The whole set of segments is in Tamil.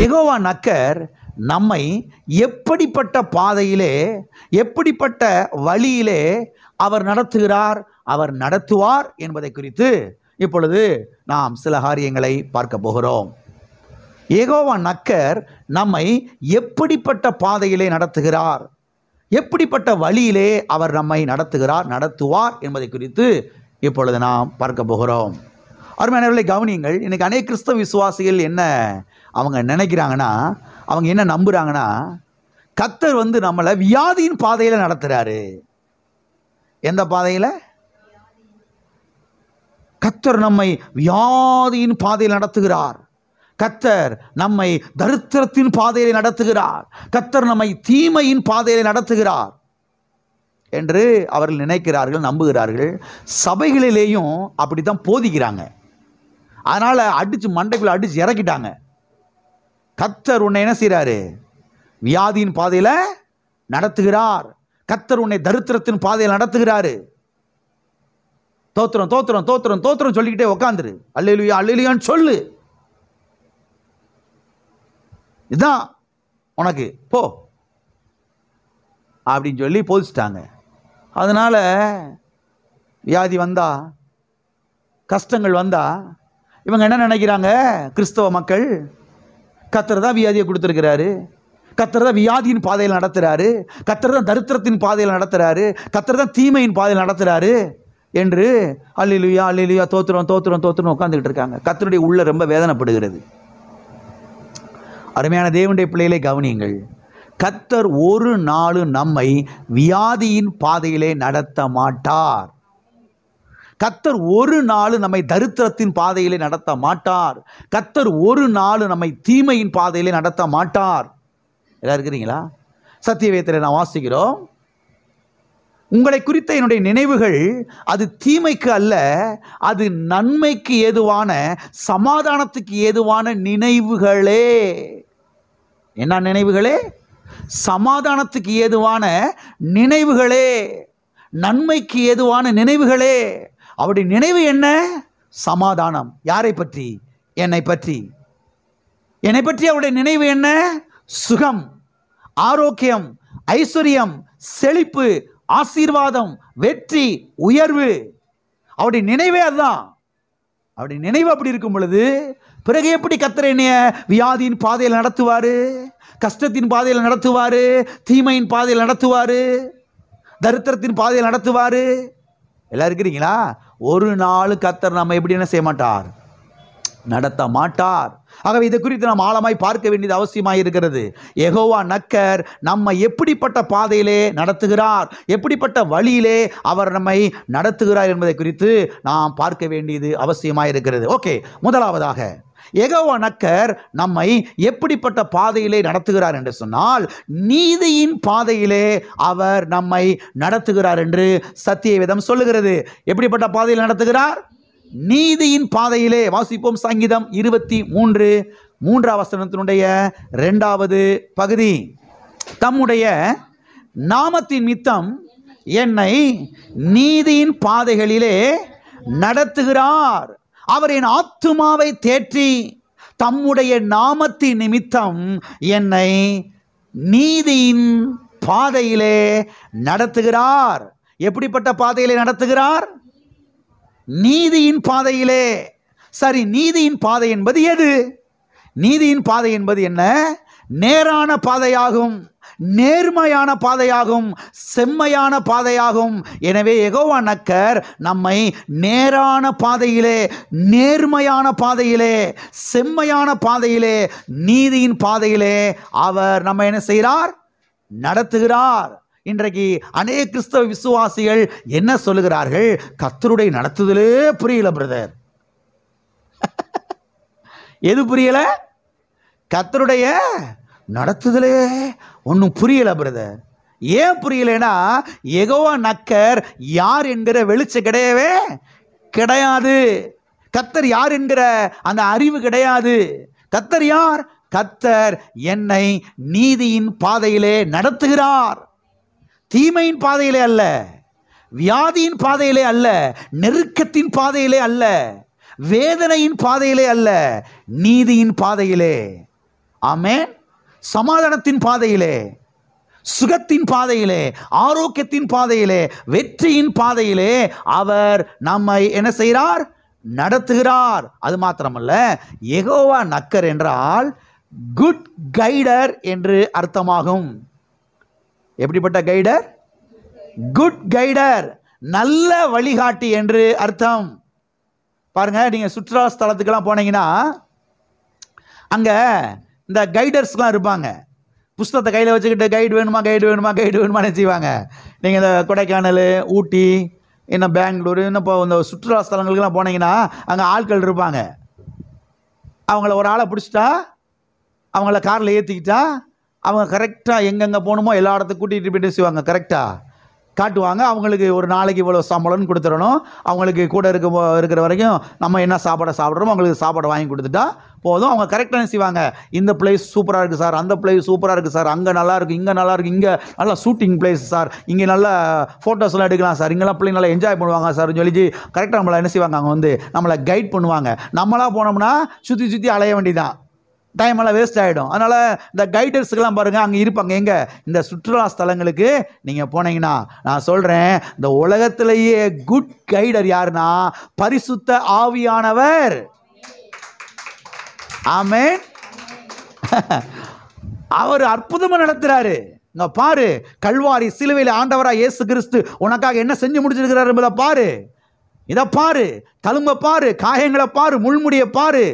யெகோவா நக்கர் நம்மை எப்படிப்பட்ட பாதையிலே, எப்படிப்பட்ட வழியிலே அவர் நடத்துகிறார், அவர் நடத்துவார் என்பதை குறித்து இப்பொழுது நாம் சில காரியங்களை பார்க்க போகிறோம். யெகோவா நக்கர் நம்மை எப்படிப்பட்ட பாதையிலே நடத்துகிறார், எப்படிப்பட்ட வழியிலே அவர் நம்மை நடத்துகிறார், நடத்துவார் என்பதை குறித்து இப்பொழுது நாம் பார்க்க போகிறோம். அருமையானவர்களை கவனியுங்கள். இன்னைக்கு அநேக கிறிஸ்தவ விசுவாசிகள் என்ன அவங்க நினைக்கிறாங்கன்னா, அவங்க என்ன நம்புறாங்கன்னா, கர்த்தர் நம்மளை வியாதியின் பாதையில் நடத்துறாரு. எந்த பாதையில்? கர்த்தர் நம்மை வியாதியின் பாதையில் நடத்துகிறார். கர்த்தர் நம்மை தரித்திரத்தின் பாதையில் நடத்துகிறார். கர்த்தர் நம்மை தீமையின் பாதையில் நடத்துகிறார் என்று அவர்கள் நினைக்கிறார்கள், நம்புகிறார்கள். சபைகளிலேயும் அப்படித்தான் போதிக்கிறாங்க. அதனால அடிச்சு மண்டைக்குள்ள அடிச்சு இறக்கிட்டாங்க. கர்த்தர் உன்னை என்ன செய்கிறாரு? வியாதியின் பாதையில் நடத்துகிறார். கர்த்தர் உன்னை தரித்திரத்தின் பாதையில் நடத்துகிறாரு. தோத்திரம் தோத்திரம் தோத்திரம் தோத்திரம் சொல்லிக்கிட்டே உட்காந்துரு. அல்லேலூயா அல்லேலூயான்னு சொல்லு. இதுதான் உனக்கு போ அப்படின்னு சொல்லி போதிச்சிட்டாங்க. அதனால வியாதி வந்தா, கஷ்டங்கள் வந்தா இவங்க என்ன நினைக்கிறாங்க? கிறிஸ்தவ மக்கள் கர்த்தர் தான் வியாதியை கொடுத்துருக்கிறாரு, கர்த்தர் தான் வியாதியின் பாதையில் நடத்துகிறாரு, கர்த்தர் தான் தரித்திரத்தின் பாதையில் நடத்துகிறாரு, கர்த்தர் தான் தீமையின் பாதையில் நடத்துகிறாரு என்று அல்லேலூயா அல்லேலூயா தோத்திரம் தோத்திரம் தோத்திரம் உட்காந்துக்கிட்டு இருக்காங்க. கர்த்தருடைய உள்ள ரொம்ப வேதனைப்படுகிறது. அருமையான தேவனுடைய பிள்ளைகளை கவனியுங்கள். கர்த்தர் ஒரு நாளும் நம்மை வியாதியின் பாதையிலே நடத்த மாட்டார். கர்த்தர் ஒரு நாள் நம்மை தரித்திரத்தின் பாதையிலே நடத்த மாட்டார். கர்த்தர் ஒரு நாள் நம்மை தீமையின் பாதையிலே நடத்த மாட்டார். எல்லாம் இருக்கிறீங்களா? சத்தியவேதத்தில் நான் வாசிக்கிறோம், உங்களை குறித்த என்னுடைய நினைவுகள் அது தீமைக்கு அல்ல, அது நன்மைக்கு ஏதுவான, சமாதானத்துக்கு ஏதுவான நினைவுகளே. என்ன நினைவுகளே? சமாதானத்துக்கு ஏதுவான நினைவுகளே, நன்மைக்கு ஏதுவான நினைவுகளே. அவருடைய நினைவு என்ன? சமாதானம். யாரை பற்றி? என்னை பற்றி. என்னை பற்றி அவருடைய நினைவு என்ன? சுகம், ஆரோக்கியம், ஐஸ்வர்யம், செழிப்பு, ஆசீர்வாதம், வெற்றி, உயர்வு. அவருடைய நினைவே அதுதான். அவருடைய நினைவு அப்படி இருக்கும் பொழுது பிறகு எப்படி கர்த்தர் என்னைய வியாதியின் பாதையில் நடத்துவாரு, கஷ்டத்தின் பாதையில் நடத்துவாரு, தீமையின் பாதையில் நடத்துவாரு, தரித்திரத்தின் பாதையில் நடத்துவாரு? எல்லாம் இருக்கிறீங்களா? ஒரு நாள் கர்த்தர் நம்ம எப்படி என்ன செய்ய மாட்டார்? நடத்த மாட்டார். ஆகவே இதை குறித்து நாம் ஆழமாய் பார்க்க வேண்டியது அவசியமாக இருக்கிறது. யெகோவா நக்கர் நம்மை எப்படிப்பட்ட பாதையிலே நடத்துகிறார், எப்படிப்பட்ட வழியிலே அவர் நம்மை நடத்துகிறார் என்பதை குறித்து நாம் பார்க்க வேண்டியது அவசியமாக இருக்கிறது. ஓகே, முதலாவதாக யெகோவா நக்கர் நம்மை எப்படிப்பட்ட பாதையிலே நடத்துகிறார் என்று சொன்னால், நீதியின் பாதையிலே அவர் நம்மை நடத்துகிறார் என்று சத்தியவேதம் சொல்லுகிறது. எப்படிப்பட்ட பாதையில் நடத்துகிறார்? நீதியின் பாதையிலே. வாசிப்போம் சங்கீதம் 23 3ஆம் வசனத்தினுடைய 2வது பகுதி. தம்முடைய நாமத்தின் நிமித்தம் என்னை நீதியின் பாதைகளிலே நடத்துகிறார். அவர் என் ஆத்துமாவை தேற்றி தம்முடைய நாமத்தின் நிமித்தம் என்னை நீதியின் பாதையிலே நடத்துகிறார். எப்படிப்பட்ட பாதையிலே நடத்துகிறார்? நீதியின் பாதையிலே. சரி, நீதியின் பாதை என்பது எது? நீதியின் பாதை என்பது என்ன? நேரான பாதையாகும், நேர்மையான பாதையாகும், செம்மையான பாதையாகும். எனவே யெகோவா நக்கர் நம்மை நேரான பாதையிலே, நேர்மையான பாதையிலே, செம்மையான பாதையிலே, நீதியின் பாதையிலே அவர் நம்ம என்ன செய்கிறார்? நடத்துகிறார். இன்றைக்கு அநேக கிறிஸ்தவ விசுவாசிகள் என்ன சொல்லுகிறார்கள்? கர்த்தருடைய நடத்துதலே புரியல பிரதர். எது புரியல? கர்த்தருடைய நடத்துதலே ஒன்றும் புரியல பிரதர். ஏன் புரியலனா, யெகோவா நக்கர் யார் என்கிற வெளிச்சம் கிடையவே கிடையாது. கர்த்தர் யார் என்கிற அந்த அறிவு கிடையாது. கர்த்தர் யார்? கர்த்தர் என்னை நீதியின் பாதையிலே நடத்துகிறார். தீமையின் பாதையிலே அல்ல, வியாதியின் பாதையிலே அல்ல, நெருக்கத்தின் பாதையிலே அல்ல, வேதனையின் பாதையிலே அல்ல, நீதியின் பாதையிலே. ஆமென். சமாதானத்தின் பாதையிலே, சுகத்தின் பாதையிலே, ஆரோக்கியத்தின் பாதையிலே, வெற்றியின் பாதையிலே அவர் நம்மை என்ன செய்கிறார்? நடத்துகிறார். அது மாத்திரமல்ல, யெகோவா நக்கர் என்றால் குட் கைடர் என்று அர்த்தமாகும். எப்படிப்பட்ட கைடர்? குட் கைடர், நல்ல வழிகாட்டி என்று அர்த்தம். பாருங்க, நீங்க சுற்றுலா ஸ்தலத்துக்கெல்லாம் போனீங்கன்னா அங்க இந்த கைடர்ஸ்லாம் இருப்பாங்க. புஸ்தகத்தை கையில் வச்சுக்கிட்டு கைடு வேணுமா கைடு வேணுமா கைடு வேணுமான்னு செய்வாங்க. நீங்கள் இந்த கொடைக்கானல், ஊட்டி, இன்னும் பெங்களூர், இன்னும் இப்போ இந்த சுற்றுலா ஸ்தலங்களுக்கெல்லாம் போனீங்கன்னா அங்கே ஆட்கள் இருப்பாங்க. அவங்கள ஒரு ஆளை பிடிச்சிட்டா, அவங்கள காரில் ஏற்றிக்கிட்டா, அவங்க கரெக்டாக எங்கெங்கே போகணுமோ எல்லா இடத்துக்கு கூட்டிகிட்டு போயிட்டு செய்வாங்க. கரெக்டாக காட்டுவாங்க. அவங்களுக்கு ஒரு நாளைக்கு இவ்வளோ சம்பளம்னு கொடுத்துடணும். அவங்களுக்கு கூட இருக்கிற வரைக்கும் நம்ம என்ன சாப்பாடை சாப்பிட்றோமோ அவங்களுக்கு சாப்பாடை வாங்கி கொடுத்துட்டா போதும். அவங்க கரெக்டாக செய்வாங்க. இந்த பிளேஸ் சூப்பராக இருக்குது சார், அந்த பிளேஸ் சூப்பராக இருக்குது சார், அங்கே நல்லா இருக்குது, இங்கே நல்லா இருக்குது, இங்கே நல்லா ஷூட்டிங் பிளேஸ் சார், இங்கே நல்லா ஃபோட்டோஸ்லாம் எடுக்கலாம் சார், இங்கெல்லாம் பிள்ளைங்க நல்லா என்ஜாய் பண்ணுவாங்க சார் சொல்லி கரெக்டாக நம்மளை என்ன செய்வாங்க? அவங்க வந்து நம்மளை கைட் பண்ணுவாங்க. நம்மளாக போனோம்னா சுற்றி சுற்றி அலைய வேண்டியதான், டைம் எல்லாம் வேஸ்ட் ஆகிடும். அதனால் இந்த கைடர்ஸுக்கெல்லாம் பாருங்கள் அங்கே இருப்பாங்க. எங்கே? இந்த சுற்றுலா ஸ்தலங்களுக்கு நீங்கள் போனீங்கன்னா நான் சொல்கிறேன், இந்த உலகத்திலேயே குட் கைடர் யாருன்னா பரிசுத்த ஆவியானவர். ஆமென். அவர் அற்புதமாக நடத்துறாரு. இங்க பாரு, கல்வாரி சிலுவையில் ஆண்டவராக இயேசு கிறிஸ்து உனக்காக என்ன செஞ்சு முடிச்சிருக்கிறார் என்பதை பாரு. இதை பாரு, தழும்ப பாரு, காயங்களை பாரு, முள்முடியை பாரு.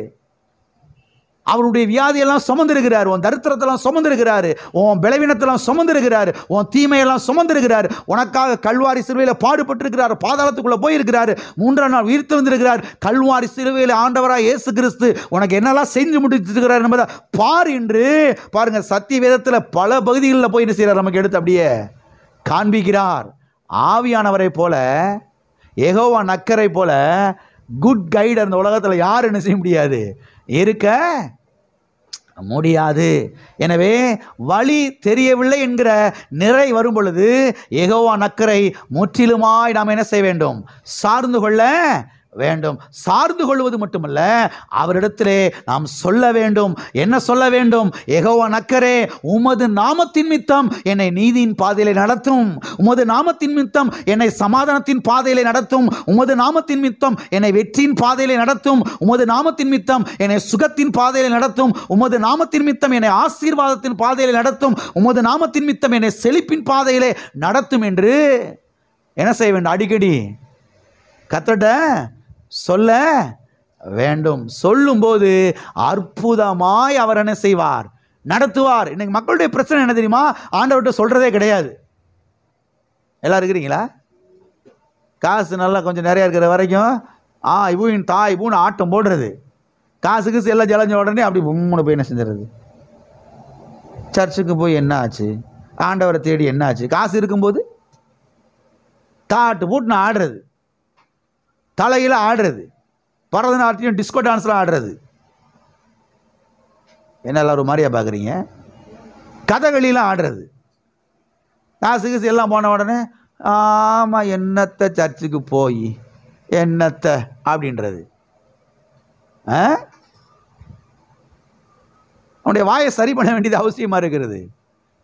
அவருடைய வியாதியெல்லாம் சுமந்திருக்கிறார், உன் தரித்திரத்தெல்லாம் சுமந்திருக்கிறார், உன் பலவீனத்தெல்லாம் சுமந்திருக்கிறார், உன் தீமையெல்லாம் சுமந்திருக்கிறார். உனக்காக கல்வாரி சிலுவையில் பாடுபட்டிருக்கிறார், பாதாளத்துக்குள்ளே போயிருக்கிறார், 3ஆம் நாள் உயிர்த்து வந்திருக்கிறார். கல்வாரி சிலுவையில் ஆண்டவராக இயேசு கிறிஸ்து உனக்கு என்னெல்லாம் செஞ்சு முடிச்சிருக்கிறார் என்பதை பார் என்று பாருங்க. சத்திய வேதத்தில் பல பகுதிகளில் போய் என்ன செய்கிறார்? நமக்கு எடுத்து அப்படியே காண்பிக்கிறார். ஆவியானவரை போல, யெகோவா நக்கரை போல குட் கைடர் இந்த உலகத்தில் யார் என்ன செய்ய முடியாது? இருக்க முடியாது. எனவே வழி தெரியவில்லை என்கிற நிறை வரும் பொழுது யெகோவா நக்கரை முற்றிலுமாய் நாம் என்ன செய்ய வேண்டும்? சார்ந்து கொள்ள வேண்டும். சார்ந்து கொள்வது மட்டுமல்ல, அவரிடத்திலே நாம் சொல்ல வேண்டும். என்ன சொல்ல வேண்டும்? யெகோவா நக்கரே, உமது நாமத்தின் நிமித்தம் என்னை நீதியின் பாதையிலே நடத்தும், உமது நாமத்தின் நிமித்தம் என்னை சமாதானத்தின் பாதையிலே நடத்தும், உமது நாமத்தின் நிமித்தம் என்னை வெற்றியின் பாதையிலே நடத்தும், உமது நாமத்தின் நிமித்தம் என்னை சுகத்தின் பாதையிலே நடத்தும், உமது நாமத்தின் நிமித்தம் என்னை ஆசீர்வாதத்தின் பாதையிலே நடத்தும், உமது நாமத்தின் நிமித்தம் என்னை செழிப்பின் பாதையிலே நடத்தும் என்று என்ன செய்ய வேண்டும்? அடிக்கடி கர்த்தர்ட்ட சொல்ல வேண்டும். சொல்லும்போது அற்புதமாய் அவர் என்ன செய்வார்? நடத்துவார். இன்னைக்கு மக்களுடைய பிரச்சனை என்ன தெரியுமா? ஆண்டவர்கிட்ட சொல்றதே கிடையாது. எல்லாம் இருக்கிறீங்களா? காசு நல்லா கொஞ்சம் நிறைய இருக்கிற வரைக்கும் இவன் தாய் பூன்னு ஆட்டம் போடுறது, காசுக்கு எல்லாம் ஜலஞ்ச உடனே அப்படி உம்முன்னு போய் என்ன செஞ்சிடறது. சர்ச்சுக்கு போய் என்ன ஆச்சு? ஆண்டவரை தேடி என்ன ஆச்சு? காசு இருக்கும்போது தாட்டு பூட்டுன்னு ஆடுறது, தலையில் ஆடுறது, பரதநாட்டியம் டிஸ்கோ டான்ஸ்லாம் ஆடுறது. என்ன எல்லாரும் மாதிரியா பார்க்குறீங்க? கதகளிலாம் ஆடுறது, காசு எல்லாம் போன உடனே ஆமாம் என்னத்தை சர்ச்சுக்கு போய் என்னத்தை அப்படின்றது. அவனுடைய வாயை சரி பண்ண வேண்டியது அவசியமாக இருக்கிறது.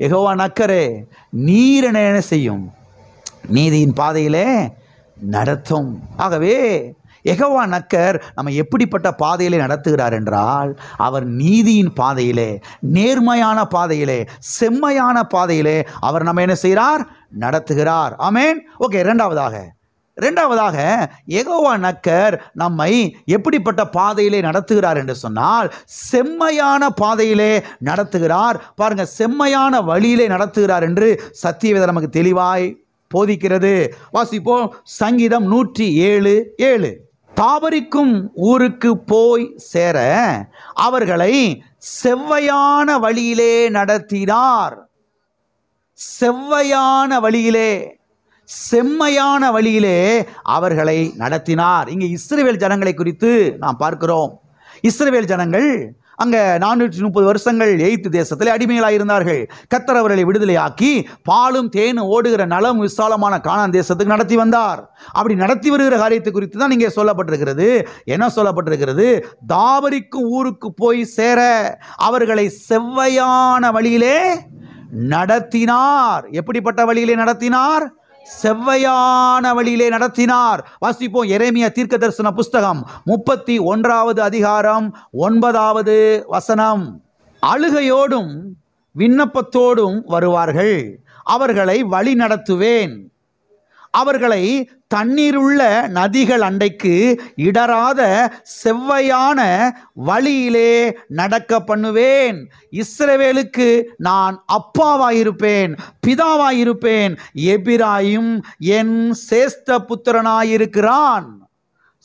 யெகோவா நக்கரே, நீர் என்ன செய்யும்? நீதியின் பாதையிலே நடத்தும். ஆகவே யெகோவா நக்கர் நம்ம எப்படிப்பட்ட பாதையிலே நடத்துகிறார் என்றால், அவர் நீதியின் பாதையிலே, நேர்மையான பாதையிலே, செம்மையான பாதையிலே அவர் நம்ம என்ன செய்கிறார்? நடத்துகிறார். ஆமென். ஓகே, இரண்டாவதாக யெகோவா நக்கர் நம்மை எப்படிப்பட்ட பாதையிலே நடத்துகிறார் என்று சொன்னால், செம்மையான பாதையிலே நடத்துகிறார். பாருங்க, செம்மையான வழியிலே நடத்துகிறார் என்று சத்தியவேதம் நமக்கு தெளிவாய் போதிக்கிறது. வாசிப்போம். சங்கீதம் 107:7. தாபரிக்கும் ஊருக்கு போய் சேர அவர்களை செவ்வையான வழியிலே நடத்தினார். செவ்வையான வழியிலே, செம்மையான வழியிலே அவர்களை நடத்தினார். இங்கே இஸ்ரவேல் ஜனங்களை குறித்து நாம் பார்க்கிறோம். இஸ்ரவேல் ஜனங்கள் அங்கே 430 வருஷங்கள் எகிப்து தேசத்தில் அடிமைகளாக இருந்தார்கள். கர்த்தர் அவர்களை விடுதலையாக்கி பாலும் தேனும் ஓடுகிற நலம் விசாலமான கானான் தேசத்துக்கு நடத்தி வந்தார். அப்படி நடத்தி வருகிற காரியத்தை குறித்து தான் இங்கே சொல்லப்பட்டிருக்கிறது. என்ன சொல்லப்பட்டிருக்கிறது? தாவரிக்கும் ஊருக்கு போய் சேர அவர்களை செவ்வையான வழியிலே நடத்தினார். எப்படிப்பட்ட வழியிலே நடத்தினார்? செவ்வையான வழியிலே நடத்தினார். வாசிப்போம். எரேமியா தீர்க்க தரிசன புஸ்தகம் 31வது அதிகாரம் 9வது வசனம். அழுகையோடும் விண்ணப்பத்தோடும் வருவார்கள், அவர்களை வழி நடத்துவேன். அவர்களை தண்ணீருள்ள நதிகள் அண்டைக்கு இடராத செவ்வையான வழியிலே நடக்க பண்ணுவேன். இஸ்ரவேலுக்கு நான் அப்பாவாயிருப்பேன், பிதாவாயிருப்பேன். எபிராயிம் என் சேஷ்ட புத்திரனாயிருக்கிறான்.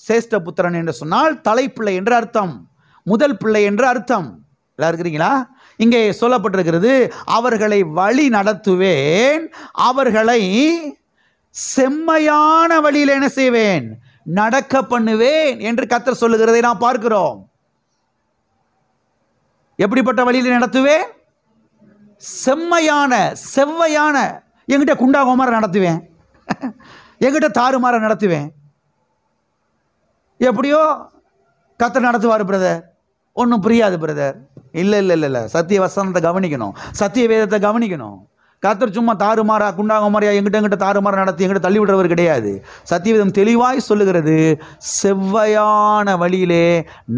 சேஷ்ட புத்திரன் என்று சொன்னால் தலைப்பிள்ளை என்று அர்த்தம், முதல் பிள்ளை என்று அர்த்தம். இருக்கிறீங்களா? இங்கே சொல்லப்பட்டிருக்கிறது, அவர்களை வழி நடத்துவேன், அவர்களை செம்மையான வழியில் என்ன செய்வேன்? நடக்க பண்ணுவேன் என்று கர்த்தர் சொல்லுகிறதை நாம் பார்க்கிறோம். எப்படிப்பட்ட வழியில் நடத்துவேன்? செம்மையான, செவ்வையான. என்கிட்ட குண்டாகோமார நடத்துவேன், என்கிட்ட தாறுமாற நடத்துவேன். எப்படியோ கர்த்தர் நடத்துவார் பிரதர். ஒன்றும் புரியாது பிரதர். இல்லை இல்லை இல்லை இல்லை, சத்திய வசனத்தை கவனிக்கணும், சத்திய வேதத்தை கவனிக்கணும். கர்த்தர் சும்மா தாறுமாறா குண்டாகமாரியா எங்கிட்ட தாறுமாற நடத்தி எங்கிட்ட தள்ளி விடுறவர் கிடையாது. சத்தியவேதம் தெளிவாய் சொல்லுகிறது, செவ்வையான வழியிலே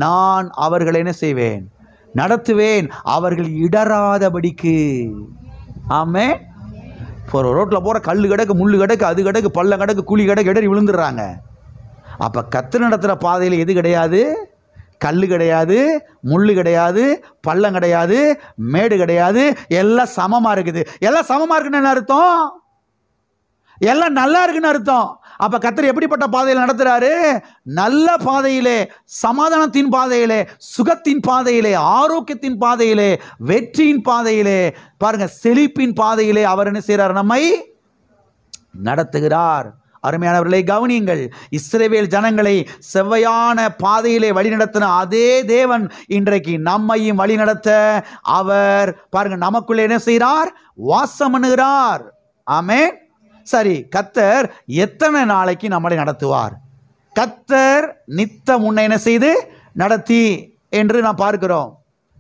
நான் அவர்களை என்ன செய்வேன்? நடத்துவேன், அவர்கள் இடராதபடிக்கு. ஆமே. இப்போ ரோட்டில் போகிற கல் கிடக்கு, முள்ளு கிடக்கு, அது கிடக்கு, பள்ளம் கிடக்கு, குழி கிடக்கு, இடறி விழுந்துடுறாங்க. அப்போ கர்த்தர் நடத்துகிற பாதையில் எது கிடையாது? கல் கிடையாது, முள்ளு கிடையாது, பள்ளம் கிடையாது, மேடு கிடையாது. எல்லாம் சமமாக இருக்குது. எல்லாம் சமமாக இருக்குன்னு என்ன அர்த்தம்? எல்லாம் நல்லா இருக்குன்னு அர்த்தம். அப்போ கர்த்தர் எப்படிப்பட்ட பாதையில் நடத்துகிறாரு? நல்ல பாதையிலே, சமாதானத்தின் பாதையிலே, சுகத்தின் பாதையிலே, ஆரோக்கியத்தின் பாதையிலே, வெற்றியின் பாதையிலே, பாருங்க, செழிப்பின் பாதையிலே அவர் என்ன செய்கிறார்? நம்மை நடத்துகிறார். அருமையானவர்களை கவனியுங்கள். இஸ்ரவேல் ஜனங்களை செவ்வையான பாதையிலே வழிநடத்தின அதே தேவன் இன்றைக்கு நம்மையும் வழிநடத்த அவர் பாருங்க நமக்குள்ளே என்ன செய்கிறார்? வாசம் பண்ணுகிறார். ஆமென். சரி, கர்த்தர் எத்தனை நாளைக்கு நம்மளை நடத்துவார்? கர்த்தர் நித்தம் உன்னை என்ன செய்து நடத்தி என்று நாம் பார்க்கிறோம்.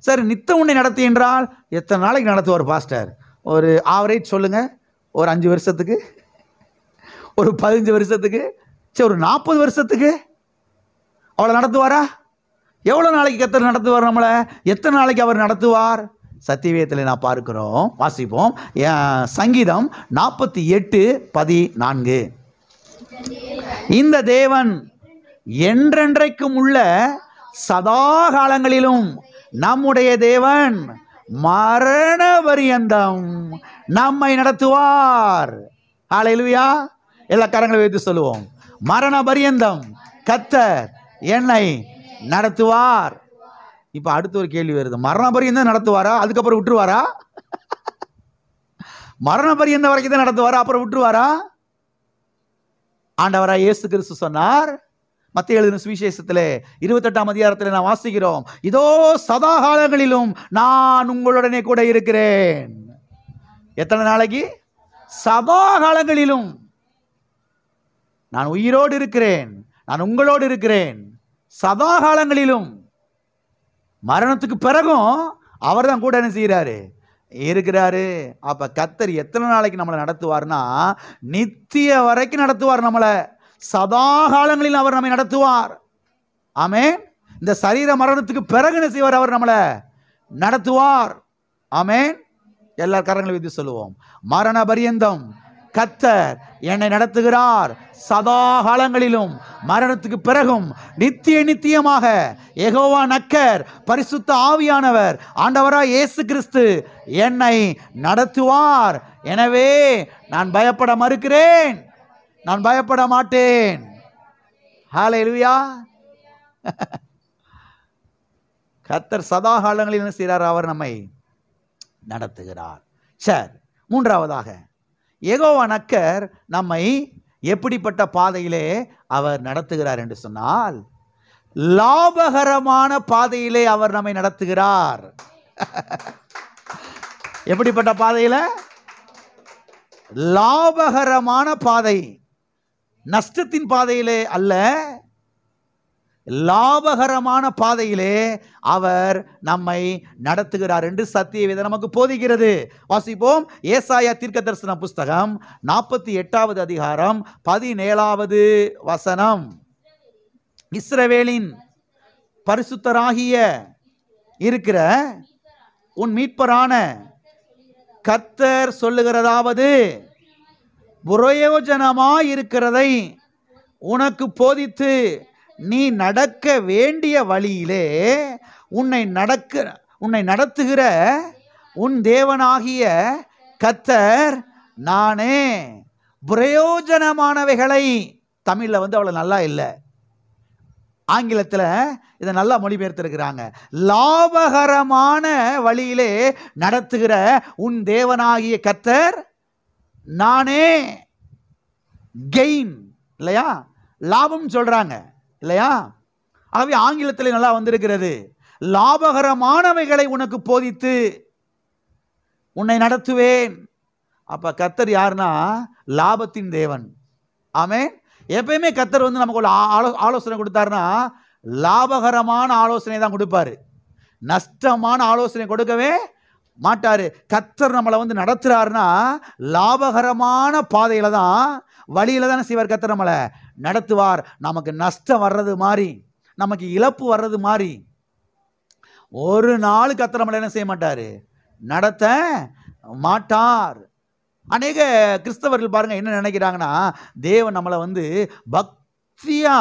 சரி, நித்தம் உன்னை நடத்தி என்றால் எத்தனை நாளைக்கு நடத்துவார் பாஸ்டர்? ஒரு ஆவரேஜ் சொல்லுங்க. ஒரு 5 வருஷத்துக்கு, ஒரு 15 வருஷத்துக்கு, சரி ஒரு 40 வருஷத்துக்கு அவ்வளோ நடத்துவாரா? எவ்வளோ நாளைக்கு கர்த்தர் நடத்துவார் நம்மளை? எத்தனை நாளைக்கு அவர் நடத்துவார்? சத்தியவேதத்தில் நான் பார்க்கிறோம். வாசிப்போம். சங்கீதம் 48:14. இந்த தேவன் என்றென்றைக்கும் உள்ள சதா காலங்களிலும் நம்முடைய தேவன் மரண பரியந்தம் நம்மை நடத்துவார். ஹல்லேலூயா. எல்லா கரங்களை வைத்து சொல்லுவோம், மரண பரியந்தம் கர்த்தர் என்னை நடத்துவார். இப்போ அடுத்த ஒரு கேள்வி வருது, மரண பரியந்தம் நடத்துவாரா? அதுக்கப்புறம் விட்டுருவாரா? மரண பரியந்தம் வரைக்கும் தான் நடத்துவாரா, அப்புறம் விட்டுருவாரா? ஆண்டவராய் இயேசு கிறிஸ்து சொன்னார், மத்தேயு எழுதின சுவிசேஷத்திலே 28ஆம் அதிகாரத்தில் நான் வாசிக்கிறோம், இதோ சதா காலங்களிலும் நான் உங்களுடனே கூட இருக்கிறேன். எத்தனை நாளைக்கு? சதா காலங்களிலும் நான் உயிரோடு இருக்கிறேன், நான் உங்களோடு இருக்கிறேன். சதா காலங்களிலும். மரணத்துக்கு பிறகும் அவர் தான் கூட என்ன செய்கிறாரு? இருக்கிறாரு. அப்ப கர்த்தர் எத்தனை நாளைக்கு நம்மளை நடத்துவார்னா, நித்திய வரைக்கும் நடத்துவார் நம்மளை. சதா காலங்களில் அவர் நம்மை நடத்துவார். ஆமென். இந்த சரீர மரணத்துக்கு பிறகு என்ன செய்வார்? அவர் நம்மளை நடத்துவார். ஆமென். எல்லா கரங்களை வைத்து சொல்லுவோம், மரண பரியந்தம் கர்த்தர் என்னை நடத்துகிறார். சதா காலங்களிலும், மரணத்துக்கு பிறகும், நித்திய நித்தியமாக யெகோவா நக்கர், பரிசுத்த ஆவியானவர், ஆண்டவராய் இயேசு கிறிஸ்து என்னை நடத்துவார். எனவே நான் பயப்பட மறுக்கிறேன், நான் பயப்பட மாட்டேன். ஹல்லேலூயா. கர்த்தர் சதா காலங்களில் என்ன செய்கிறார்? அவர் நம்மை நடத்துகிறார். சரி, மூன்றாவதாக யெகோவா நக்கர் நம்மை எப்படிப்பட்ட பாதையிலே அவர் நடத்துகிறார் என்று சொன்னால், லாபகரமான பாதையிலே அவர் நம்மை நடத்துகிறார். எப்படிப்பட்ட பாதையில? லாபகரமான பாதை, நஷ்டத்தின் பாதையிலே அல்ல, லாபகரமான பாதையிலே அவர் நம்மை நடத்துகிறார் என்று சத்தியவேதம் நமக்கு போதிக்கிறது. வாசிப்போம். ஏசாயா தீர்க்கதரிசன புஸ்தகம் 48வது அதிகாரம் 17வது வசனம். இஸ்ரவேலின் பரிசுத்தராகிய இருக்கிற உன் மீட்பரான கர்த்தர் சொல்லுகிறதாவது, பிரயோஜனமாயிருக்கிறதை உனக்கு போதித்து நீ நடக்க வேண்டிய வழியிலே உன்னை நடத்துகிற உன் தேவனாகிய கர்த்தர் நானே. பிரயோஜனமானவைகளை, தமிழ்ல அவ்வளவு நல்லா இல்லை, ஆங்கிலத்தில் இதை நல்லா மொழிபெயர்த்திருக்கிறாங்க. லாபகரமான வழியிலே நடத்துகிற உன் தேவனாகிய கர்த்தர் நானே. கெயின் இல்லையா, லாபம் சொல்றாங்க இல்லையா? ஆகவே ஆங்கிலத்தில் நல்லா வந்திருக்கிறது. லாபகரமானவைகளை உனக்கு போதித்து உன்னை நடத்துவேன். அப்ப கர்த்தர் யாருன்னா லாபத்தின் தேவன். ஆமென். எப்பயுமே கர்த்தர் நமக்கு ஒரு ஆலோசனை கொடுத்தாருன்னா லாபகரமான ஆலோசனை தான் கொடுப்பாரு, நஷ்டமான ஆலோசனை கொடுக்கவே மாட்டாரு. கர்த்தர் நம்மளை நடத்துறாருன்னா லாபகரமான பாதையில தான், வழியில தானே செய்வார். கர்த்தர் நம்மளை நடத்துவார். நமக்கு நஷ்டம் வர்றது மாதிரி, நமக்கு இழப்பு வர்றது மாதிரி ஒரு நாள் கர்த்தர் நம்மளை என்ன செய்ய மாட்டாரு, நடத்த மாட்டார். அநேக கிறிஸ்தவர்கள் பாருங்க என்ன நினைக்கிறாங்கன்னா, தேவன் நம்மளை பக்தியா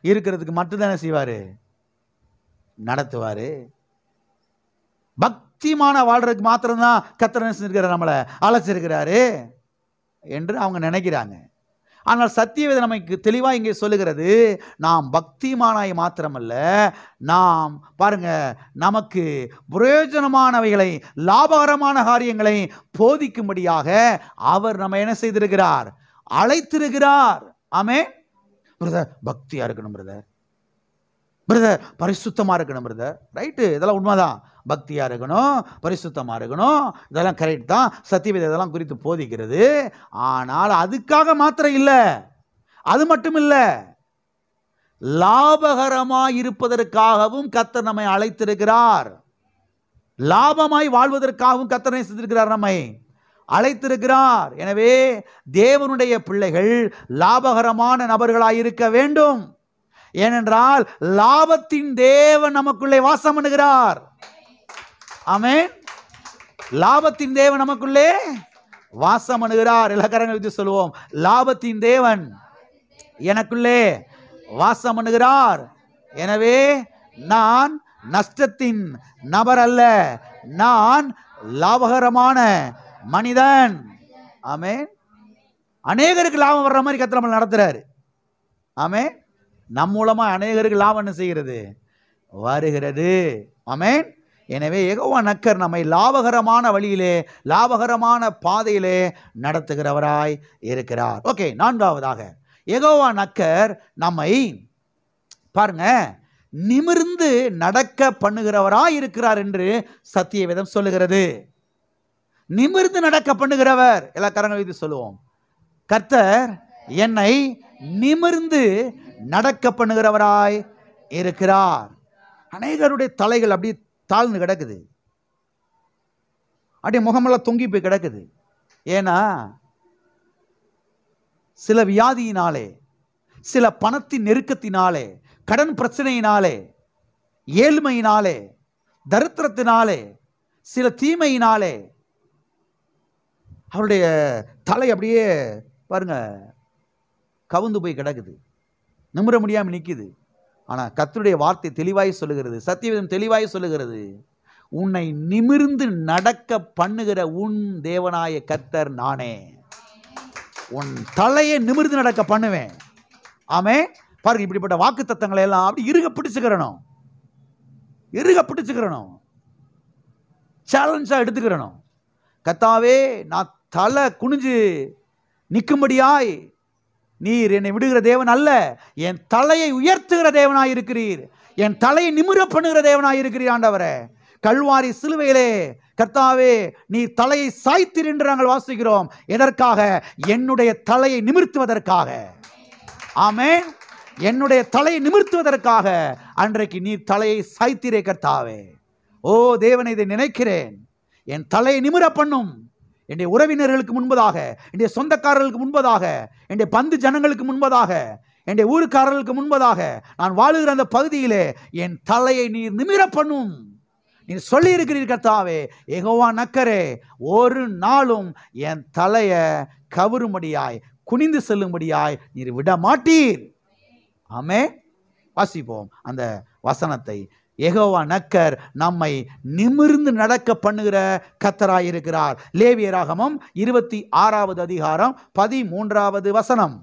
இருக்கிறதுக்கு மட்டும்தானே செய்வாரு, நடத்துவாரு. பக்திமான வாழ்றதுக்கு மாத்திரம்தான் கர்த்தர் என்ன செஞ்சிருக்கிறார், நம்மளை அழைச்சிருக்கிறாரு என்று அவங்க நினைக்கிறாங்க. ஆனால் சத்தியவேதம் நமக்கு தெளிவாக இங்கே சொல்லுகிறது, நாம் பக்திமானாய் மாத்திரமல்ல, நாம் பாருங்க நமக்கு பிரயோஜனமானவைகளை, லாபகரமான காரியங்களை போதிக்கும்படியாக அவர் நம்ம என்ன செய்திருக்கிறார், அழைத்திருக்கிறார். ஆமென். பிரதர் பக்தியா இருக்கணும், பிரதர் பரிசுத்தமா இருக்கணும், பிரதர் ரைட்டு, இதெல்லாம் உண்மைதான். பக்தியா இருக்கணும், பரிசுத்தமா இருக்கணும், இதெல்லாம் கரெக்ட் தான். சத்தியவேதம் இதெல்லாம் குறித்து போதிக்கிறது. ஆனால் அதுக்காக மாத்திரம் இல்லை, அது மட்டும் இல்லை, லாபகரமாய் இருப்பதற்காகவும் கர்த்தர் நம்மை அழைத்திருக்கிறார். லாபமாய் வாழ்வதற்காகவும் கர்த்தர் செய்திருக்கிறார், நம்மை அழைத்திருக்கிறார். எனவே தேவனுடைய பிள்ளைகள் லாபகரமான நபர்களாய் இருக்க வேண்டும். ஏனென்றால் லாபத்தின் தேவன் நமக்குள்ளே வாசம் பண்ணுகிறார். ஆமென். லாபத்தின் தேவன் நமக்குள்ளே வாசம் பண்ணுகிறார். இலக்கரங்களை வச்சு சொல்லுவோம், லாபத்தின் தேவன் எனக்குள்ளே வாசம் பண்ணுகிறார். எனவே நான் நஷ்டத்தின் நபர் அல்ல, நான் லாபகரமான மனிதன். ஆமென். அநேகருக்கு லாபம் வர்ற மாதிரி கர்த்தர் நம்மளை நடத்துறாரு. ஆமென். நம் மூலமா அநேகருக்கு லாபம் என்ன செய்கிறது, வருகிறது. ஆமென். எனவே யெகோவா நக்கர் நம்மை லாபகரமான வழியிலே, லாபகரமான பாதையிலே நடத்துகிறவராய் இருக்கிறார். ஓகே, நான்காவதாக யெகோவா நக்கர் நம்மை பாருங்க நிமிர்ந்து நடக்க பண்ணுகிறவராய் இருக்கிறார் என்று சத்தியவேதம் சொல்லுகிறது. நிமிர்ந்து நடக்க பண்ணுகிறவர். எல்லா கரங்களை வைத்து சொல்லுவோம், கர்த்தர் என்னை நிமிர்ந்து நடக்க பண்ணுகிறவராய் இருக்கிறார். அநேகருடைய தலைகள் அப்படியே தாழ்ந்து கிடக்குது, அப்படியே முகமெல்லாம் தொங்கி போய் கிடக்குது. ஏன்னா சில வியாதியினாலே, சில பணத்தின் நெருக்கத்தினாலே, கடன் பிரச்சனையினாலே, ஏழ்மையினாலே, தரித்திரத்தினாலே, சில தீமையினாலே அவருடைய தலை அப்படியே பாருங்க கவுந்து போய் கிடக்குது, நிமிர முடியாமல் நிற்குது. ஆனால் கர்த்தருடைய வார்த்தை தெளிவாய் சொல்லுகிறது, சத்தியவேதம் தெளிவாய் சொல்லுகிறது, உன்னை நிமிர்ந்து நடக்க பண்ணுகிற உன் தேவனாய கர்த்தர் நானே. உன் தலையை நிமிர்ந்து நடக்க பண்ணுவேன். ஆமென். பாருங்க, இப்படிப்பட்ட வாக்கு தத்தங்களை எல்லாம் அப்படி இறுக பிடிச்சுக்கிறணும், சேலஞ்சா எடுத்துக்கிறணும். கர்த்தாவே, நான் தலை குனிஞ்சு நிற்கும்படியாய் நீர் என்னை விடுகிற தேவன் அல்ல, என் தலையை உயர்த்துகிற தேவனாய் இருக்கிறீர். என் தலையை நிமிர பண்ணுகிற தேவனாய் இருக்கிறீர் ஆண்டவரே. கல்வாரி சிலுவையிலே கர்த்தாவே நீர் தலையை சாய்த்தீர் என்று நாங்கள் வாசிக்கிறோம். எதற்காக? என்னுடைய தலையை நிமிர்த்துவதற்காக. ஆமென். என்னுடைய தலையை நிமிர்த்துவதற்காக அன்றைக்கு நீர் தலையை சாய்த்தீரே கர்த்தாவே. ஓ தேவனை, இதை நினைக்கிறேன். என் தலையை நிமிர பண்ணும். என்னுடைய உறவினர்களுக்கு முன்பதாக, என்னுடைய சொந்தக்காரர்களுக்கு முன்பதாக, என்னுடைய பந்து ஜனங்களுக்கு முன்பதாக, என்னுடைய ஊருக்காரர்களுக்கு முன்பதாக, நான் வாழுகிற அந்த பகுதியிலே என் தலையை நீர் நிமிர பண்ணும். நீர் சொல்லி இருக்கிறீர் கர்த்தாவே. யெகோவா நக்கரே, ஒரு நாளும் என் தலையை கவரும்படியாய், குனிந்து செல்லும்படியாய் நீர் விட மாட்டீர். ஆமே. வாசிப்போம் அந்த வசனத்தை. யெகோவா நக்கர் நம்மை நிமிர்ந்து நடக்க பண்ணுகிற கர்த்தராயிருக்கிறார். லேவியராகமம் 26வது அதிகாரம் 13வது வசனம்.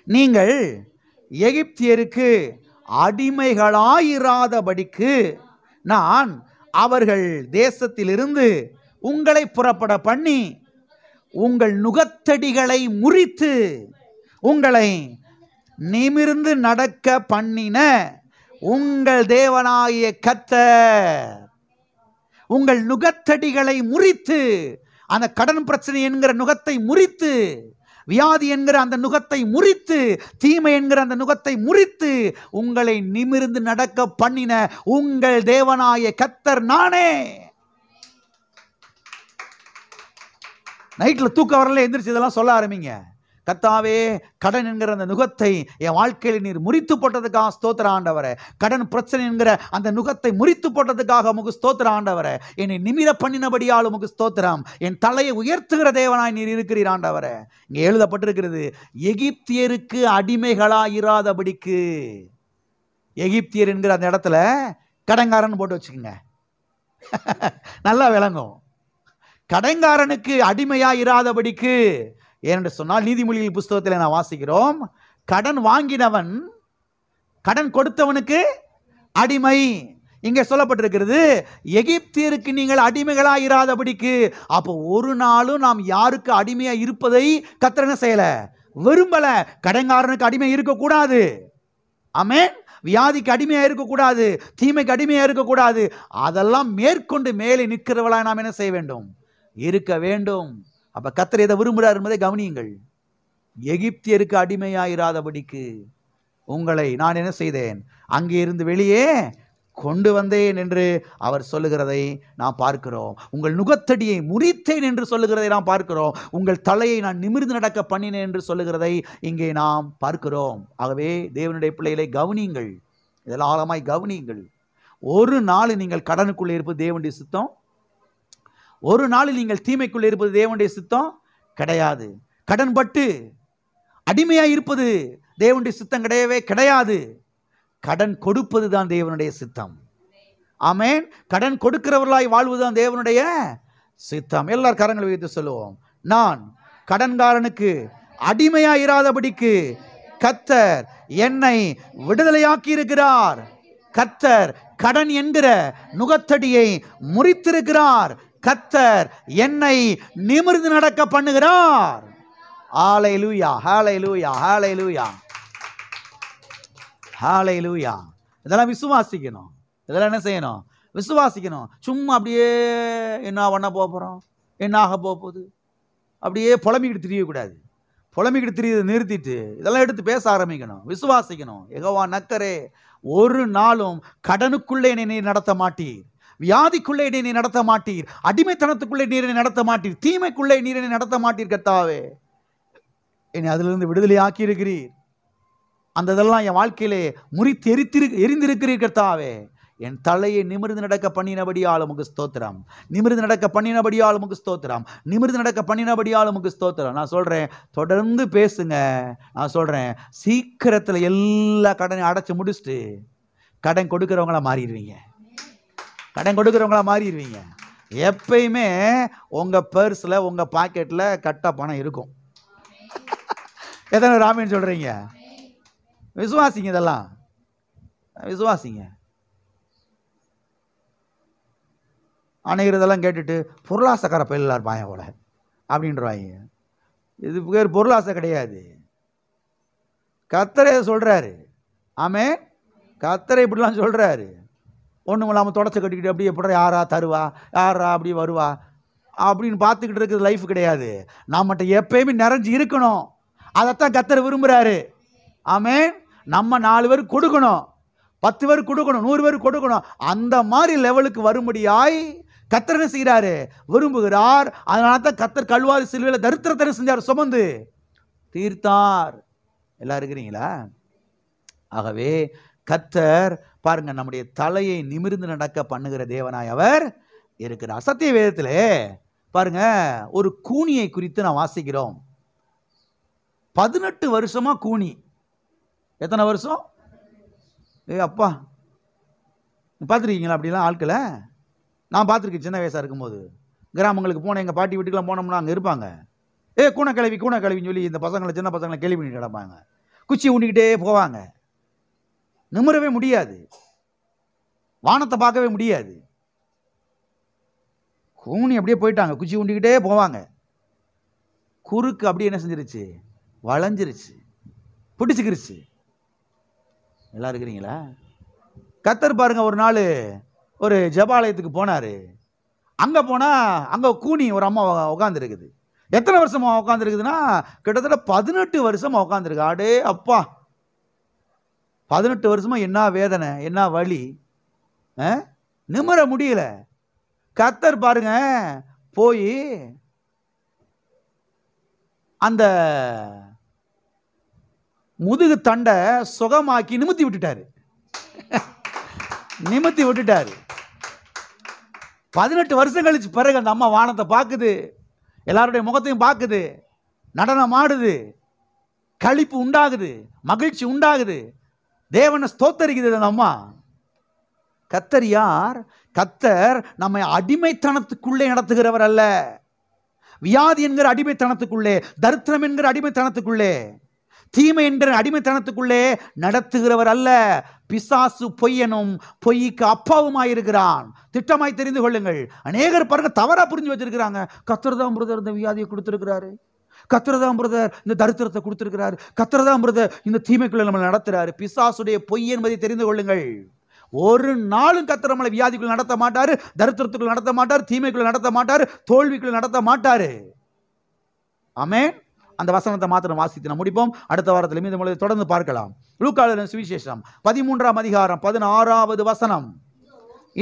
நீங்கள் எகிப்தியருக்கு அடிமைகளாயிராதபடிக்கு நான் அவர்கள் தேசத்திலிருந்து உங்களை புறப்பட பண்ணி உங்கள் நுகத்தடிகளை முறித்து உங்களை நிமிர்ந்து நடக்க பண்ணின உங்கள் தேவனாகிய கர்த்தர். உங்கள் நுகத்தடிகளை முறித்து, அந்த கடன் பிரச்சனை என்கிற நுகத்தை முறித்து, வியாதி என்கிற அந்த நுகத்தை முறித்து, தீமை என்கிற அந்த நுகத்தை முறித்து உங்களை நிமிர்ந்து நடக்க பண்ணின உங்கள் தேவனாகிய கர்த்தர் நானே. நைட்ல தூக்க வரல எந்திரிச்சு இதெல்லாம் சொல்ல ஆரம்பிங்க. கர்த்தாவே, கடன் என்கிற அந்த நுகத்தை என் வாழ்க்கையில் நீர் முறித்து போட்டதுக்காக ஸ்தோத்திர ஆண்டவரே. கடன் பிரச்சனை என்கிற அந்த நுகத்தை முறித்து போட்டதுக்காக உமக்கு ஸ்தோத்திர ஆண்டவரே. என்னை நிமிர பண்ணினபடியால் உமக்கு ஸ்தோத்திரம். என் தலையை உயர்த்துகிற தேவனாய் நீர் இருக்கிறீர் ஆண்டவரே. இங்கே எழுதப்பட்டிருக்கிறது, எகிப்தியருக்கு அடிமைகளாயிராதபடிக்கு. எகிப்தியர் என்கிற அந்த இடத்துல கடன்காரன் போட்டு வச்சுக்கோங்க, நல்லா விளங்கும். கடன்காரனுக்கு அடிமையாயிராதபடிக்கு. ஏனென்று சொன்னால் நீதிமொழிகள் புஸ்தகத்தில் நான் வாசிக்கிறோம், கடன் வாங்கினவன் கடன் கொடுத்தவனுக்கு அடிமை. இங்கே சொல்லப்பட்டிருக்கிறது, எகிப்தியருக்கு நீங்கள் அடிமைகளாயிராதபடிக்கு. அப்போ ஒரு நாளும் நாம் யாருக்கு அடிமையா இருப்பதை கர்த்தர் என்ன செய்யல, விரும்பல. கடன்காரனுக்கு அடிமை இருக்கக்கூடாது. ஆமென். வியாதிக்கு அடிமையா இருக்கக்கூடாது, தீமைக்கு அடிமையா இருக்கக்கூடாது. அதெல்லாம் மேற்கொண்டு மேலே நிற்கிறவளா நாம் என்ன செய்ய வேண்டும், இருக்க வேண்டும். அப்ப கர்த்தர் எதை விரும்புகிறார் என்பதை கவனியுங்கள். எகிப்தியருக்கு அடிமையாயிராதபடிக்கு உங்களை நான் என்ன செய்தேன், அங்கே இருந்து வெளியே கொண்டு வந்தேன் என்று அவர் சொல்லுகிறதை நாம் பார்க்கிறோம். உங்கள் நுகத்தடியை முறித்தேன் என்று சொல்லுகிறதை நாம் பார்க்கிறோம். உங்கள் தலையை நான் நிமிர்ந்து நடக்க பண்ணினேன் என்று சொல்லுகிறதை இங்கே நாம் பார்க்கிறோம். ஆகவே தேவனுடைய பிள்ளைகளை கவனியுங்கள், இதெல்லாம் ஆழமாய் கவனியுங்கள். ஒரு நாள் நீங்கள் கடனுக்குள்ளே இருப்பது தேவனுடைய சித்தம், ஒரு நாளில் நீங்கள் தீமைக்குள்ளே இருப்பது தேவனுடைய சித்தம் கிடையாது. கடன்பட்டு அடிமையாக இருப்பது தேவனுடைய சித்தம் கிடையவே கிடையாது. கடன் கொடுப்பது தான் தேவனுடைய சித்தம். ஆமென். கடன் கொடுக்கிறவர்களாய் வாழ்வதுதான் தேவனுடைய சித்தம். எல்லார் கரங்களை வைத்து சொல்லுவோம், நான் கடன்காரனுக்கு அடிமையாயிராதபடிக்கு கர்த்தர் என்னை விடுதலையாக்கி இருக்கிறார். கர்த்தர் கடன் என்கிற நுகத்தடியை முறித்திருக்கிறார். கர்த்தர் என்னை நிமிர்ந்து நடக்க பண்ணுகிறார். ஹல்லேலூயா, ஹல்லேலூயா, ஹல்லேலூயா, ஹல்லேலூயா. இதெல்லாம் விசுவாசிக்கணும். இதெல்லாம் என்ன செய்யணும், விசுவாசிக்கணும். சும்மா அப்படியே என்ன பண்ண போகிறோம், என்ன ஆக போகுது, அப்படியே புலம்பிக்கிட்டு திரியக்கூடாது. புலம்பிக்கிட்டு திரியதை நிறுத்திட்டு இதெல்லாம் எடுத்து பேச ஆரம்பிக்கணும், விசுவாசிக்கணும். யெகோவா நக்கரே, ஒரு நாளும் கடனுக்குள்ளே என்னை நடத்த மாட்டீர், வியாதிக்குள்ளே நீரை நடத்த மாட்டீர், அடிமைத்தனத்துக்குள்ளே நீரை நடத்த மாட்டீர், தீமைக்குள்ளே நீரை நடத்த மாட்டீர். கர்த்தாவே, என்னை அதிலிருந்து விடுதலை ஆக்கி இருக்கிறீர். அந்த இதெல்லாம் என் வாழ்க்கையிலே முறித்து எரிந்திருக்கிறீர். கர்த்தாவே, என் தலையை நிமிர்ந்து நடக்க பண்ணினபடியால் உமக்கு ஸ்தோத்திரம். நிமிர்ந்து நடக்க பண்ணினபடியால் உமக்கு ஸ்தோத்திரம். நிமிர்ந்து நடக்க பண்ணினபடியால் உமக்கு ஸ்தோத்திரம். நான் சொல்றேன், தொடர்ந்து பேசுங்க. நான் சொல்றேன், சீக்கிரத்தில் எல்லா கடனையும் அடைச்சு முடிச்சுட்டு கடன் கொடுக்கிறவங்களா மாறிடுவீங்க. கடன் கொடுக்கிறவங்களா மாறிடுவீங்க. எப்பயுமே உங்க பர்ஸ்ல உங்க பாக்கெட்ல கட்ட பணம் இருக்கும். எத்தனை ராமன் சொல்றீங்க? விசுவாசிங்க, இதெல்லாம் விசுவாசிங்க. அணைகிறதெல்லாம் கேட்டுட்டு பொருளாசக்கார பயிலார் பாயம் போல அப்படின்றவாங்க. இது பேர் பொருளாசை கிடையாது. கர்த்தரே சொல்றாரு. ஆமே, கர்த்தரை இப்படிலாம் சொல்கிறாரு. ஒன்றும் இல்லாமல் தொடச்ச கட்டிக்கிட்டு அப்படியே எப்படி யாரா தருவா, யாரா அப்படி வருவா அப்படின்னு பார்த்துக்கிட்டு இருக்கிறது லைஃப் கிடையாது. நம்மகிட்ட எப்பயுமே நிறைஞ்சு இருக்கணும். அதைத்தான் கர்த்தர் விரும்புகிறாரு. ஆமென். நம்ம 4 பேருக்கு கொடுக்கணும், 10 பேருக்கு கொடுக்கணும், 100 பேருக்கு கொடுக்கணும். அந்த மாதிரி லெவலுக்கு வரும்படியாய் கர்த்தர் என்ன செய்கிறாரு? விரும்புகிறார். அதனால தான் கர்த்தர் கல்வாரி சிலுவையில் தரித்திரத்தை செஞ்சார், சுமந்து தீர்த்தார். எல்லாம் இருக்கிறீங்களா? ஆகவே கர்த்தர் பாருங்க, நம்முடைய தலையை நிமிர்ந்து நடக்க பண்ணுகிற தேவனாய் அவர் இருக்கிறார். சத்திய வேதத்திலே பாருங்க, ஒரு கூனியை குறித்து நான் வாசிக்கிறோம். 18 வருஷமா கூனி. எத்தனை வருஷம்? அப்பா, பார்த்துருக்கீங்களா அப்படிலாம் ஆட்களை? நான் பார்த்துருக்கேன். சின்ன வயசாக இருக்கும்போது கிராமங்களுக்கு போனேன். எங்கள் பாட்டி வீட்டுக்கெலாம் போனோம்னா அங்கே இருப்பாங்க. கூனை கிளவின்னு சொல்லி இந்த பசங்களை, சின்ன பசங்களை கேள்வி பண்ணிட்டு கிடப்பாங்க. குச்சி ஊண்டிக்கிட்டே போவாங்க. நிமிரவே முடியாது, வானத்தை பார்க்கவே முடியாது. கூனி அப்படியே போயிட்டாங்க, குச்சி ஊண்டிக்கிட்டே போவாங்க. குறுக்கு அப்படியே என்ன செஞ்சிருச்சு? வளைஞ்சிருச்சு, பிடிச்சிக்கிருச்சு. எல்லாம் இருக்கிறீங்களா? கர்த்தர் பாருங்க, ஒரு நாள் ஒரு ஜெபாலயத்துக்கு போனார். அங்கே போனால் அங்கே கூனி ஒரு அம்மா உட்காந்துருக்குது. எத்தனை வருஷமா உட்காந்துருக்குதுன்னா கிட்டத்தட்ட 18 வருஷமா உட்காந்துருக்கு. அடே அப்பா, 18 வருஷமா என்ன வேதனை, என்ன வலி, நிமிர முடியல. கர்த்தர் பாருங்க போய் அந்த முதுகு தண்டை சுகமாக்கி நிமித்தி விட்டுட்டாரு. 18 வருஷம் கழிச்சு பிறகு அந்த அம்மா வானத்தை பார்க்குது, எல்லாருடைய முகத்தையும் பார்க்குது, நடனம் ஆடுது, களிப்பு உண்டாகுது, மகிழ்ச்சி உண்டாகுது, தேவனை ஸ்தோத்தரிக்குது அந்த அம்மா. கர்த்தர் யார்? கர்த்தர் நம்மை அடிமைத்தனத்துக்குள்ளே நடத்துகிறவர் அல்ல. வியாதி என்கிற அடிமைத்தனத்துக்குள்ளே, தரித்திரம் என்கிற அடிமைத்தனத்துக்குள்ளே, தீமை என்கிற அடிமைத்தனத்துக்குள்ளே நடத்துகிறவர் அல்ல. பிசாசு பொய்யனும் பொய்க்கு அப்பாவுமாயிருக்கிறான். திட்டமாய் தெரிந்து கொள்ளுங்கள். அநேகர் பாருங்க தவறா புரிஞ்சு வச்சிருக்கிறாங்க. கர்த்தர் தான் பிரதர் இந்த வியாதியை கொடுத்திருக்கிறாரு, கர்த்தர் தான் பிரதர் இந்த தரித்திரத்தை கொடுத்திருக்கிறாரு, கர்த்தர் தான் பிரதர் இந்த தீமைக்குள்ள நம்ம நடத்துறாரு. பிசாசுடைய பொய் என்பதை தெரிந்து கொள்ளுங்கள். ஒரு நாளும் கர்த்தர் நம்மளை வியாதிக்குள்ள நடத்த மாட்டாரு, தரித்திரத்துக்குள்ள நடத்த மாட்டாரு, தீமைக்குள்ள நடத்த மாட்டாரு, தோல்விக்குள்ள நடத்த மாட்டாரு. ஆமென். அந்த வசனத்தை மாத்திரம் வாசித்து நாம் முடிப்போம். அடுத்த வாரத்தில் மீது மொழியை தொடர்ந்து பார்க்கலாம். லூக்கா எழுதின சுவிசேஷம் 13ஆம் அதிகாரம் 16வது வசனம்.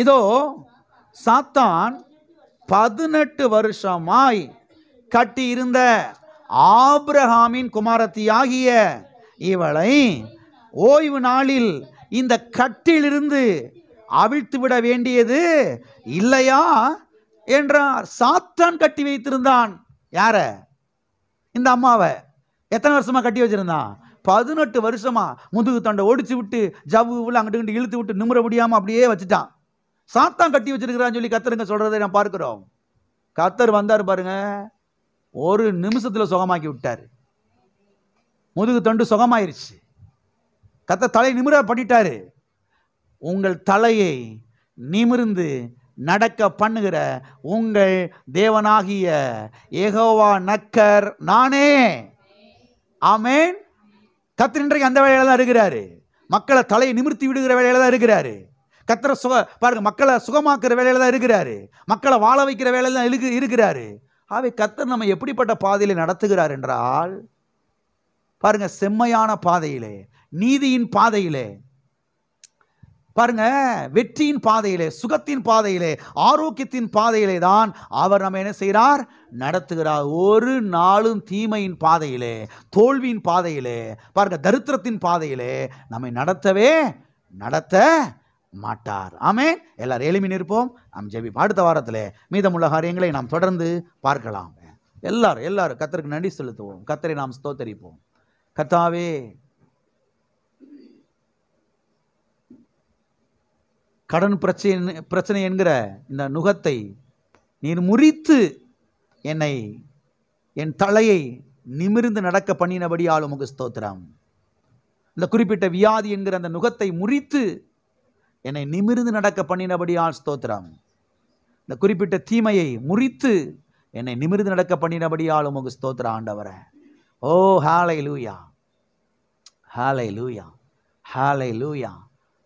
இதோ சாத்தான் 18 வருஷமாய் கட்டியிருந்த ஆபிரகாமின் குமாரத்தியாகிய இவளை ஓய்வு நாளில் இந்த கட்டிலிருந்து அவிழ்த்து விட வேண்டியது இல்லையா என்றார். சாத்தான் கட்டி வைத்திருந்தான். யார? இந்த அம்மாவை. எத்தனை வருஷமா கட்டி வச்சிருந்தான்? 18 வருஷமா. முதுகு தண்டை ஒடிச்சு விட்டு ஜவ்வு அங்கிட்டு இழுத்து விட்டு நிமிர முடியாம அப்படியே வச்சுட்டான். சாத்தான் கட்டி வச்சிருக்கிறான்னு சொல்லி கர்த்தருங்க சொல்றதை நான் பார்க்கிறோம். கர்த்தர் வந்தார் பாருங்க, ஒரு நிமிஷத்துல சுகமாக்கி விட்டாரு. முதுகு தண்டு சுகமாயிருச்சு. கர்த்தர் தலை நிமிர பண்ணிட்டாரு. உங்கள் தலையை நிமிர்ந்து நடக்க பண்ணுகிற உங்கள் தேவனாகிய யெகோவா நக்கர் நானே. ஆமென். கர்த்தர் இன்றைக்கு அந்த வேலையில தான் இருக்கிறாரு. மக்களை தலையை நிமிர்த்தி விடுகிற வேலையில தான் இருக்கிறாரு. கர்த்தர் பாருங்க, மக்களை சுகமாக்குற வேலையில தான் இருக்கிறாரு. மக்களை வாழ வைக்கிற வேலையில தான் இருக்கிறாரு. ஆகவே கர்த்தர் நம்ம எப்படிப்பட்ட பாதையில நடத்துகிறார் என்றால் பாருங்க, செம்மையான பாதையிலே, நீதியின் பாதையிலே, பாருங்க வெற்றியின் பாதையிலே, சுகத்தின் பாதையிலே, ஆரோக்கியத்தின் பாதையிலே தான் அவர் நம்ம என்ன செய்கிறார்? நடத்துகிறார். ஒரு நாளும் தீமையின் பாதையிலே, தோல்வியின் பாதையிலே, பாருங்க தரித்திரத்தின் பாதையிலே நம்மை நடத்த மாட்டார். ஆமென். எல்லாரும் எழுப்பி நிற்போம், நாம் ஜெபிப்போம். அடுத்த வாரத்தில் மீதமுள்ள காரியங்களை நாம் தொடர்ந்து பார்க்கலாம். எல்லாரும் கர்த்தருக்கு நன்றி செலுத்துவோம். கர்த்தரை நாம் ஸ்தோத்தரிப்போம். கர்த்தாவே, கடன் பிரச்சனை என்கிற இந்த நுகத்தை நீர் முறித்து என் தலையை நிமிர்ந்து நடக்க பண்ணினபடியால் உமக்கு ஸ்தோத்திரம். இந்த குறிப்பிட்ட வியாதி என்கிற அந்த நுகத்தை முறித்து என்னை நிமிர்ந்து நடக்க பண்ணினபடியால் ஸ்தோத்திரம். இந்த குறிப்பிட்ட தீமையை முறித்து என்னை நிமிர்ந்து நடக்க பண்ணினபடியால் உமக்கு ஸ்தோத்திரம் ஆண்டவரே. ஓ ஹalleluya, ஹalleluya, ஹalleluya.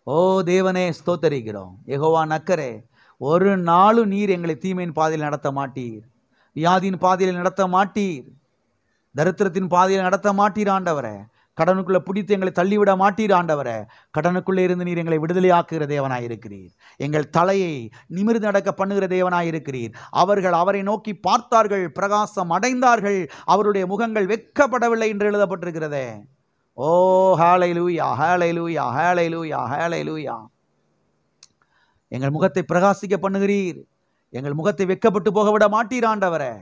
ஓ தேவனே ஸ்தோத்தரிக்கிறோம். யெகோவா நக்கரே, ஒரு நாளும் நீர் எங்களை தீமையின் பாதையில் நடத்த மாட்டீர், வியாதியின் பாதையில் நடத்த மாட்டீர், தரித்திரத்தின் பாதையில் நடத்த மாட்டீர் ஆண்டவரே. கடனுக்குள்ள பிடித்து எங்களை தள்ளிவிட மாட்டீர் ஆண்டவரே. கடனுக்குள்ளே இருந்து நீர் எங்களை விடுதலை ஆக்குகிற தேவனாயிருக்கிறீர். எங்கள் தலையை நிமிர்ந்து நடக்க பண்ணுகிற தேவனாயிருக்கிறீர். அவர்கள் அவரை நோக்கி பார்த்தார்கள், பிரகாசம் அடைந்தார்கள், அவருடைய முகங்கள் வெட்கப்படவில்லை என்று எழுதப்பட்டிருக்கிறதே. ஓ ஹல்லேலூயா, ஹல்லேலூயா, ஹல்லேலூயா, ஹல்லேலூயா. எங்கள் முகத்தை பிரகாசிக்க பண்ணுகிறீர். எங்கள் முகத்தை வெட்கப்பட்டு போக விட மாட்டீர் ஆண்டவரே.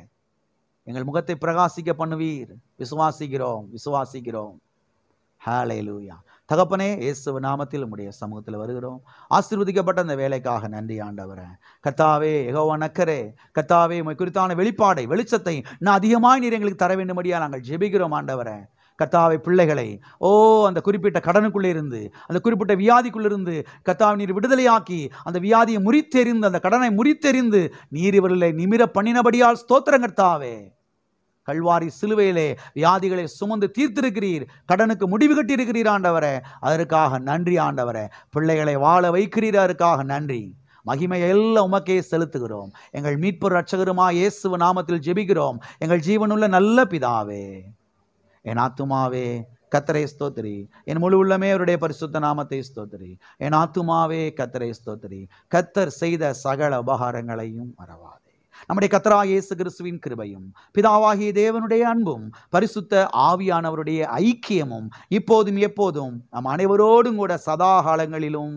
எங்கள் முகத்தை பிரகாசிக்க பண்ணுவீர். விசுவாசிக்கிறோம், விசுவாசிக்கிறோம். ஹல்லேலூயா. தகப்பனே, இயேசு நாமத்தில் உம்முடைய சமூகத்தில் வருகிறோம். ஆசீர்வதிக்கப்பட்ட அந்த வேலைக்காக நன்றி ஆண்டவரே. கர்த்தாவே, யெகோவா நக்கரே, கர்த்தாவே, உம்மை குறித்தான வெளிப்பாடை, வெளிச்சத்தை இன்னும் அதிகமாய் நீர் எங்களுக்கு தர வேண்டும்படியா நாங்கள் ஜெபிக்கிறோம் ஆண்டவரே. கர்த்தாவே, பிள்ளைகளை அந்த குறிப்பிட்ட கடனுக்குள்ளே இருந்து, அந்த குறிப்பிட்ட வியாதிக்குள்ளிருந்து கர்த்தாவே நீர் விடுதலையாக்கி, அந்த வியாதியை முறித்தெறிந்து, அந்த கடனை முறித்தெறிந்து நீர் இவர்களை நிமிர பண்ணினபடியால் ஸ்தோத்திரம் கர்த்தாவே. கல்வாரி சிலுவையிலே வியாதிகளை சுமந்து தீர்த்திருக்கிறீர், கடனுக்கு முடிவு கட்டியிருக்கிறீர் ஆண்டவரே. அதற்காக நன்றி ஆண்டவரே. பிள்ளைகளை வாழ வைக்கிறீர், அதற்காக நன்றி. மகிமையை எல்லாம் உமக்கே செலுத்துகிறோம். எங்கள் மீட்பர் இரட்சகருமா இயேசு நாமத்தில் ஜெபிக்கிறோம் எங்கள் ஜீவனுள்ள நல்ல பிதாவே. என் ஆத்துமாவே கர்த்தரை ஸ்தோத்திரி, என் முழு உள்ளமே அவருடைய பரிசுத்த நாமத்தை ஸ்தோத்திரி. என் ஆத்துமாவே கர்த்தரை ஸ்தோத்திரி, கர்த்தர் செய்த சகல உபகாரங்களையும் மறவாதே. நம்முடைய கர்த்தராகிய இயேசு கிறிஸ்துவின் கிருபையும், பிதாவாகிய தேவனுடைய அன்பும், பரிசுத்த ஆவியானவருடைய ஐக்கியமும் இப்போதும் எப்போதும் நம் அனைவரோடும் கூட சதா காலங்களிலும்